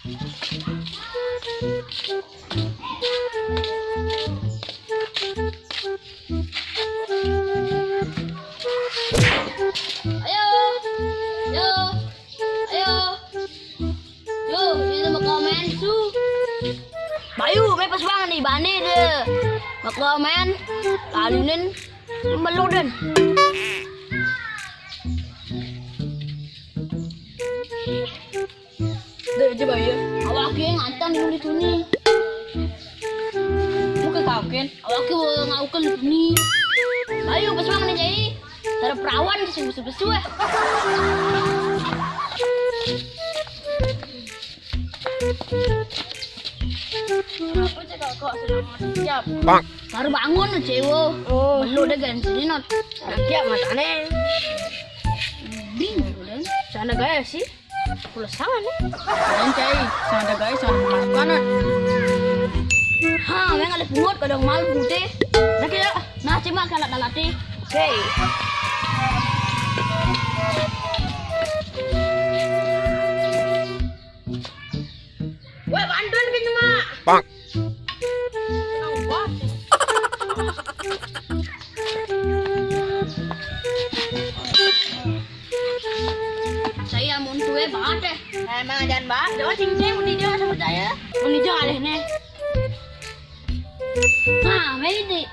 Ayo, yo, ayo, yo, ini mau komen su. Bayu, pas banget nih, bane deh. Mau komen, lalunin, meludan. Deh coba ya. Awaknya ngantan di sini. Bukan kauken. Awaknya ngauken di sini. Ayo pas banget nih jadi. Cara perawan besu-besu ya. Apa cakap kok sudah siap? Bang. Baru bangun cewo. Oh, belum deh kan sini not. Siap matane. Bingung deh. Sana gaya sih. Pulau sama nih. Cai, sana guys, sana malas kanan. Ha, memang ada pungut kadang malu putih. Nah kira, nah cuma kalat dalati. Oke. Woi, bantuan ke cuma. Bang. Saya mau tuwe banget deh. Emang jangan mbak, jangan cincin mau dijual sama saya. Mau dijual alih nih. Nah, ini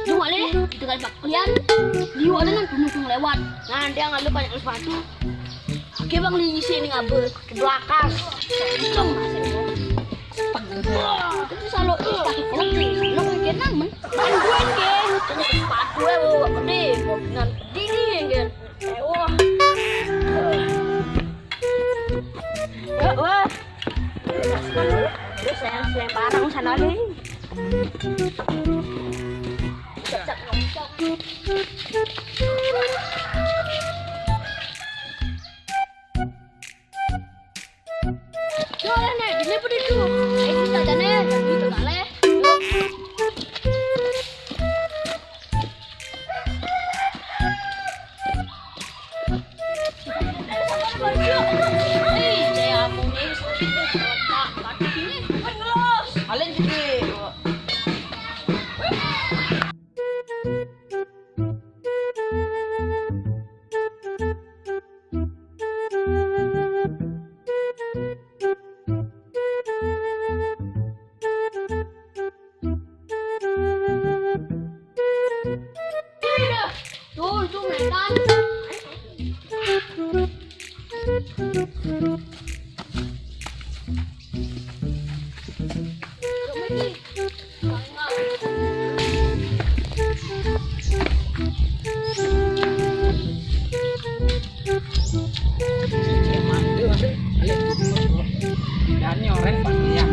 jual deh. Itu kan pak kalian. Jual deh nanti nunggu lewat. Nah, dia nggak banyak sepatu. Oke bang di sini ngabut ke belakang. Cong masih. Itu selalu pakai kopi. Lo kayak namen. Bantuan geng. Sepatu ya bawa gede. Dengan gede nih geng. Wah. Wah. Terus saya parang sana nih. Cak ngomong. Jualan nih, ini pun itu. Ini saja nih, jadi itu kali. Kalian gede. Tuh, itu mereka. Dan nyoret pasti ya.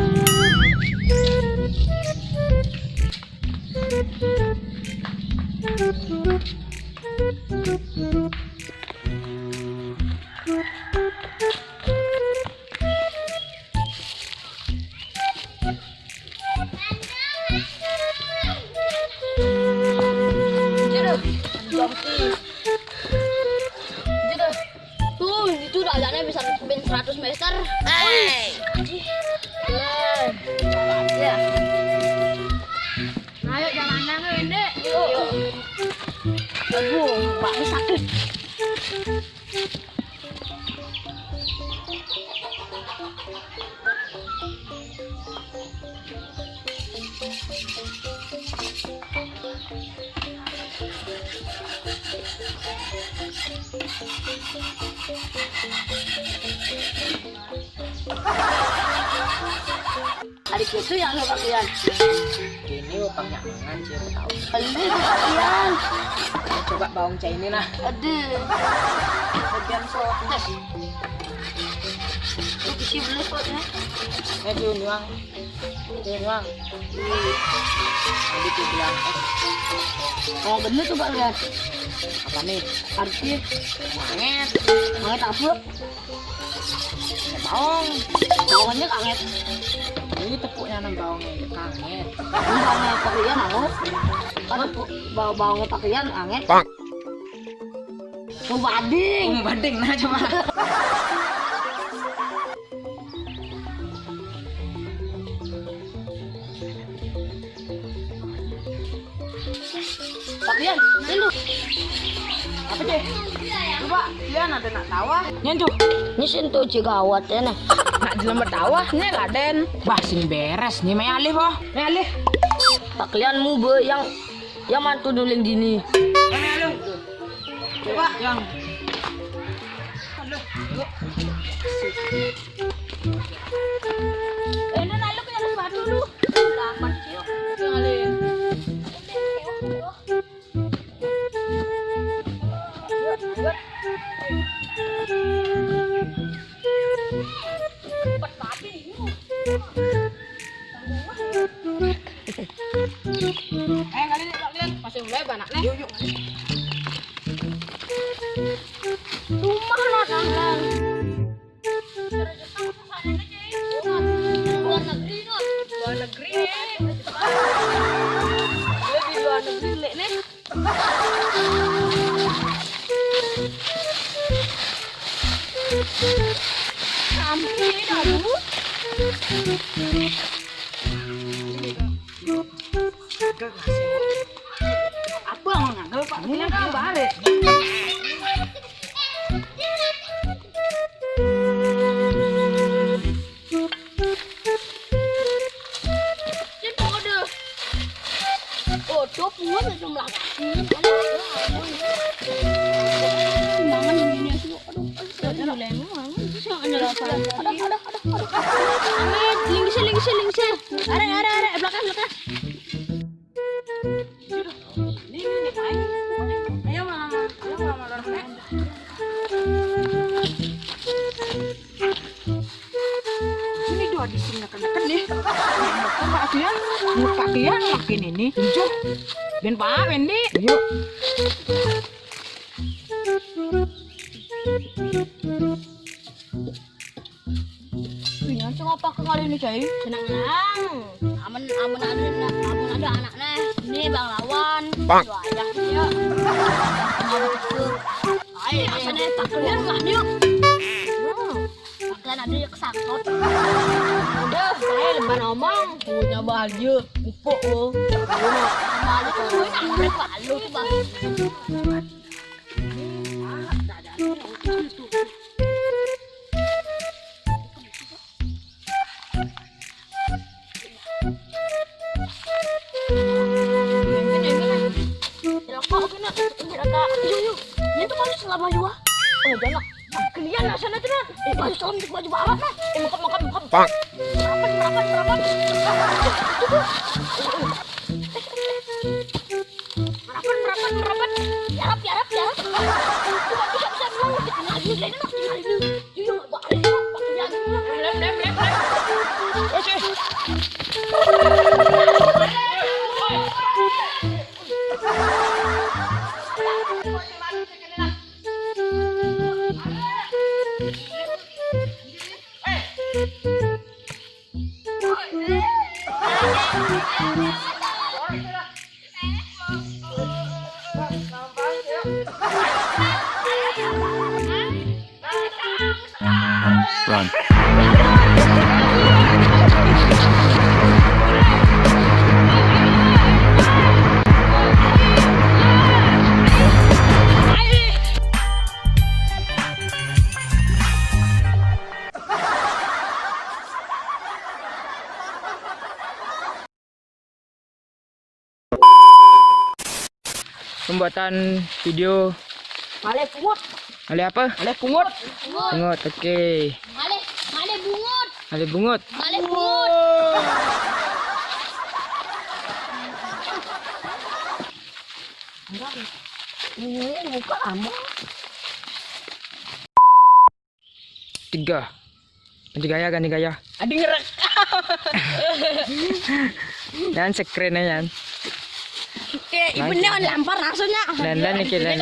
Tuh, itu jalannya bisa 100 meter. Hey. Ya. Ayo jalan ini. Yuk. Aduh, Pak sakit. Adik itu yang lo kalian. Ini opangnya mangan sih tahu. Beli kalian. Coba bawang cai ini nah. Aduh. Bagian sotes. Itu bisi beli potnya. Tuh nuang. Tadi tuh bilang Oh bener tuh Pak lihat. apa nih? Arsip. Anget. Anget apa? Bawang. Bawangnya anget. Ini tepuknya nang bawangnya anget. Ini bawangnya pakaian anget. Kan bawangnya pakaian anget. Bang. Mau banding. Banding nah coba. Lian, lu. Apa deh? Coba, lian ada nak tawa. Nyen tuh. Ni sentuh cigawat ya nah. Nak jelam bertawa, nih laden. Bah, sing beres nih may alih boh. May alih. Paklianmu be yang mantu nuling dini. May alih. Coba yang. Aduh, yuk. Ini lalu ke atas batu dulu. Lambat sih. Ngalih. Kalian masih mulai banyak nih. Yuk, yuk. Rumah lah tangan. Luar negeri tuh. Luar negeri. Di luar negeri lek nih. Sampai dulu. Apa yang ngagel Pak? Ini kan bare. Odo puas macam lagi. Mangan ini sih. Aduh, ada lemon. Ada. Amin, lingsi. Ada, belakang. Ini main. Ayo mama dorong. Ini dua di sini kan nih. Muka kalian makin ini hijau. Ben Pak Wendy. Yuk. Ini apa kali ini, Cai? Senang. Aman ada anaknya. Ini Bang Lawan. Bang. Ayah dia. Ayo, sana pakaian lah yuk. Pakaian ada yang kesangkut. Udah, saya lebar ngomong. Punya baju, pupuk oh. Baju tuh gue ngambil balu tuh bang. Selama dua, oh jangan kalian lah sana tuh, baju salam baju balap lah, mekap, Bang. merapat, yarap, bisa mau kita lagi yuk, pakai Run. Pembuatan video Male pungut, ale apa? Ale pungut. bungut, Pungut, oke. male bungut, Ale bungut. male bungut. Ini buka ama. 3. Ganti gaya. Ada ngerekam. Yan sekrennya yan. Ibunya lempar langsungnya. Dan iki dan.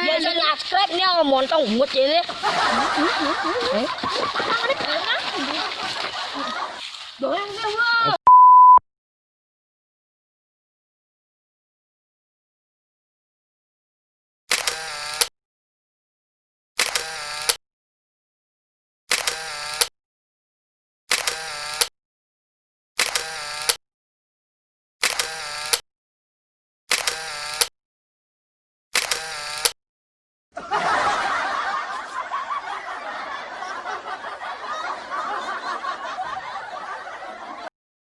Ya subscribe nih montong umut ini.